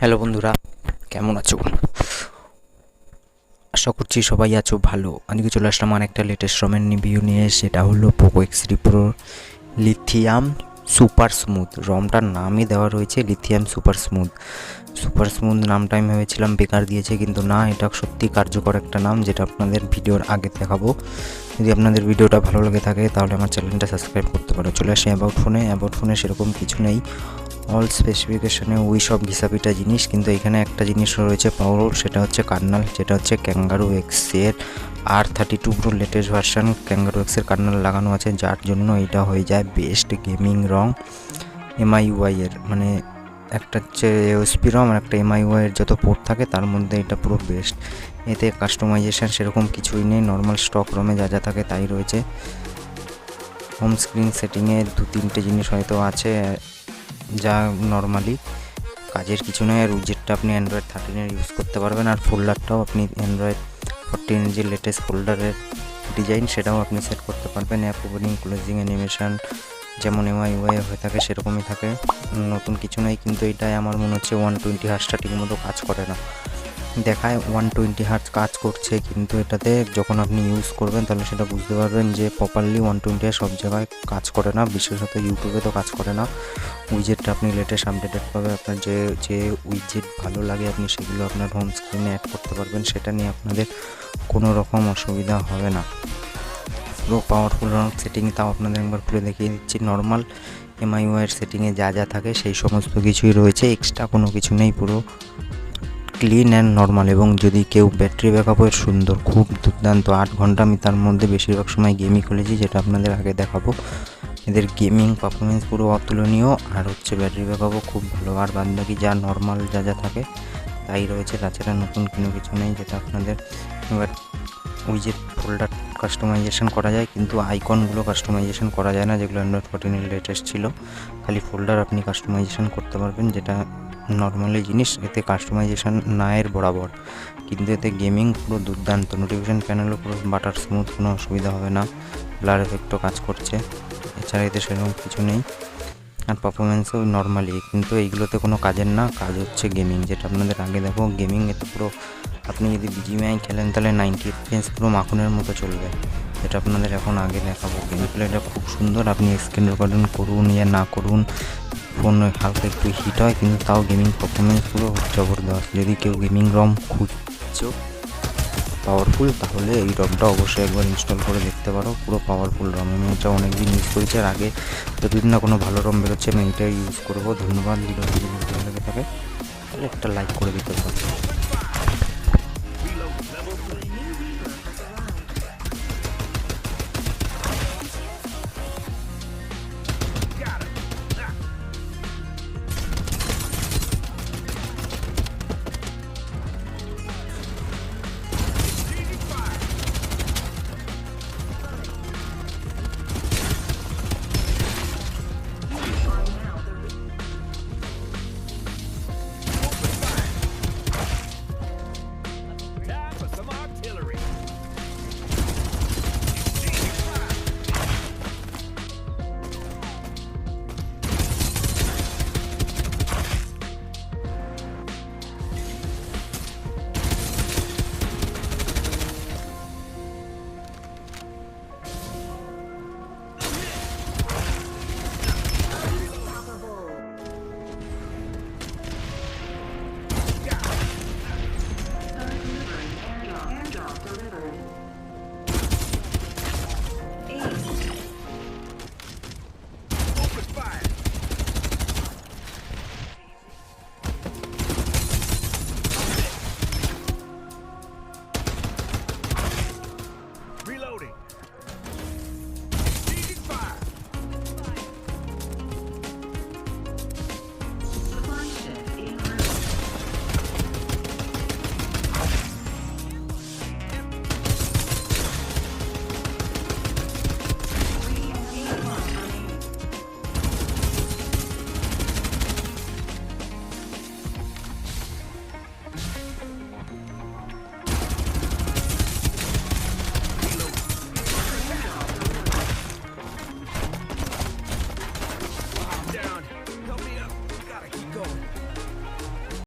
Hello বন্ধুরা, কেমন আছো? আশা করছি সবাই আছো ভালো। আজকে চলে আসলাম আর একটা লেটেস্ট রমের রিভিউ নিয়ে। সেটা হলো Poco X3 Pro lithium super smooth. রমটার নামই দেওয়া রয়েছে lithium super smooth. Super smooth নামটা আমি ভেবেছিলাম বেকার দিয়েছে, কিন্তু না, এটা সত্যি কার্যকর একটা নাম, যেটা আপনাদের ভিডিওর আগে দেখাবো। যদি আপনাদের ভিডিওটা ভালো লেগে থাকে তাহলে আমার চ্যানেলটা সাবস্ক্রাইব করতে পারো। চলে আসি অ্যাবাউট ফোনে সেরকম কিছু নেই। অল স্পেসিফিকেশানে ওই সব ঘিসাপিটা জিনিস, কিন্তু এখানে একটা জিনিস রয়েছে পাওয়ারফুল, সেটা হচ্ছে কার্নাল, যেটা হচ্ছে ক্যাঙ্গারু এক্সের R32 Pro latest version. Kangaroo এক্সের কার্নাল লাগানো আছে, যার জন্য এটা হয়ে যায় বেস্ট গেমিং রং। MIUI এর মানে একটা হচ্ছে ওএসপি রম আর একটা MIUI এর যত পোর্ট থাকে তার মধ্যে এটা পুরো বেস্ট। এতে কাস্টমাইজেশন সেরকম কিছুই নেই, নর্মাল স্টক রমে যা যা থাকে তাই রয়েছে। হোম স্ক্রিন সেটিংয়ে দু তিনটে জিনিস হয়তো আছে যা নর্মালি কাজের কিছু নয়। আর উইজেটটা আপনি অ্যান্ড্রয়েড 13 ইউজ করতে পারবেন, আর ফোল্ডারটাও আপনি অ্যান্ড্রয়েড 14 যে লেটেস্ট ফোল্ডারের ডিজাইন সেটাও আপনি সেট করতে পারবেন। অ্যাপ ওপেনিং ক্লোজিং অ্যানিমেশন যেমন MIUI হয়ে থাকে সেরকমই থাকে, নতুন কিছু নয়। কিন্তু এটাই আমার মনে হচ্ছে 120 হার্টজটা ঠিকমতো কাজ করে না। দেখায় 120 হার্টজ কাজ করছে, কিন্তু এটাতে যখন আপনি ইউজ করবেন তাহলে সেটা বুঝতে পারবেন যে প্রপারলি 120 সব জায়গায় কাজ করে না, বিশেষত ইউটিউবে তো কাজ করে না। উইজেটটা আপনি লেটেস্ট আপডেটেড পাবে, আপনার যে যে উইজেট ভালো লাগে আপনি সেগুলো আপনার হোম স্ক্রিনে অ্যাড করতে পারবেন, সেটা নিয়ে আপনাদের কোনো রকম অসুবিধা হবে না। পুরো পাওয়ারফুল রং সেটিং তাও আপনাদের একবার খুলে দেখিয়ে দিচ্ছি। নর্মাল MIUI এর সেটিংয়ে যা যা থাকে সেই সমস্ত কিছুই রয়েছে, এক্সট্রা কোনো কিছু নেই, পুরো ক্লিন অ্যান্ড নর্মাল। এবং যদি কেউ ব্যাটারি ব্যাকআপের সুন্দর, খুব দুর্দান্ত, 8 ঘন্টা আমি তার মধ্যে বেশিরভাগ সময় গেমই খেলেছি, যেটা আপনাদের আগে দেখাবো। এদের গেমিং পারফরমেন্স পুরো অতুলনীয়, আর হচ্ছে ব্যাটারি ব্যাকআপও খুব ভালো। আর বাদবাকি যা নর্মাল যা যা থাকে তাই রয়েছে, তাছাড়া নতুন কোনো কিছু নেই। যেটা আপনাদের এবার উইজেট ফোল্ডার কাস্টমাইজেশন করা যায়, কিন্তু আইকনগুলো কাস্টমাইজেশন করা যায় না, যেগুলো অ্যান্ড্রয়েড 14 লেটেস্ট ছিল। খালি ফোল্ডার আপনি কাস্টমাইজেশন করতে পারবেন, যেটা নর্মালি জিনিস। এতে কাস্টমাইজেশন না এর বরাবর, কিন্তু এতে গেমিং পুরো দুর্দান্ত। নোটিফিকেশান প্যানেলও পুরো বাটার স্মুথ, কোনো অসুবিধা হবে না। ব্লার এফেক্টও কাজ করছে, এছাড়া এতে সেরকম কিছু নেই। আর পারফরমেন্সও নর্মালি, কিন্তু এইগুলোতে কোনো কাজের না, কাজ হচ্ছে গেমিং, যেটা আপনাদের আগে দেখো। গেমিং এতে পুরো আপনি যদি BGMI খেলেন তাহলে 90 FPS পুরো মাখনের মতো চলবে, যেটা আপনাদের এখন আগে দেখাবো। গেম প্লে এটা খুব সুন্দর, আপনি স্ক্রিন রেকর্ডিং করুন ইয়া না করুন, ফোন হালকা একটু হিট হয়, কিন্তু তাও গেমিং পারফরমেন্স পুরো জবরদস্ত। যদি কেউ গেমিং রম খুঁজছো পাওয়ারফুল, তাহলে এই রমটা অবশ্যই একবার ইনস্টল করে দেখতে পারো। পুরো পাওয়ারফুল রম, আমি এটা অনেকদিন ইউজ করেছি, আর আগে যতদিন না কোনো ভালো রম বেরোচ্ছে আমি এইটাই ইউজ করবো। ধন্যবাদ। ভিডিও যদি ভালো লেগে থাকে তাহলে একটা লাইক করে দিতে পারো।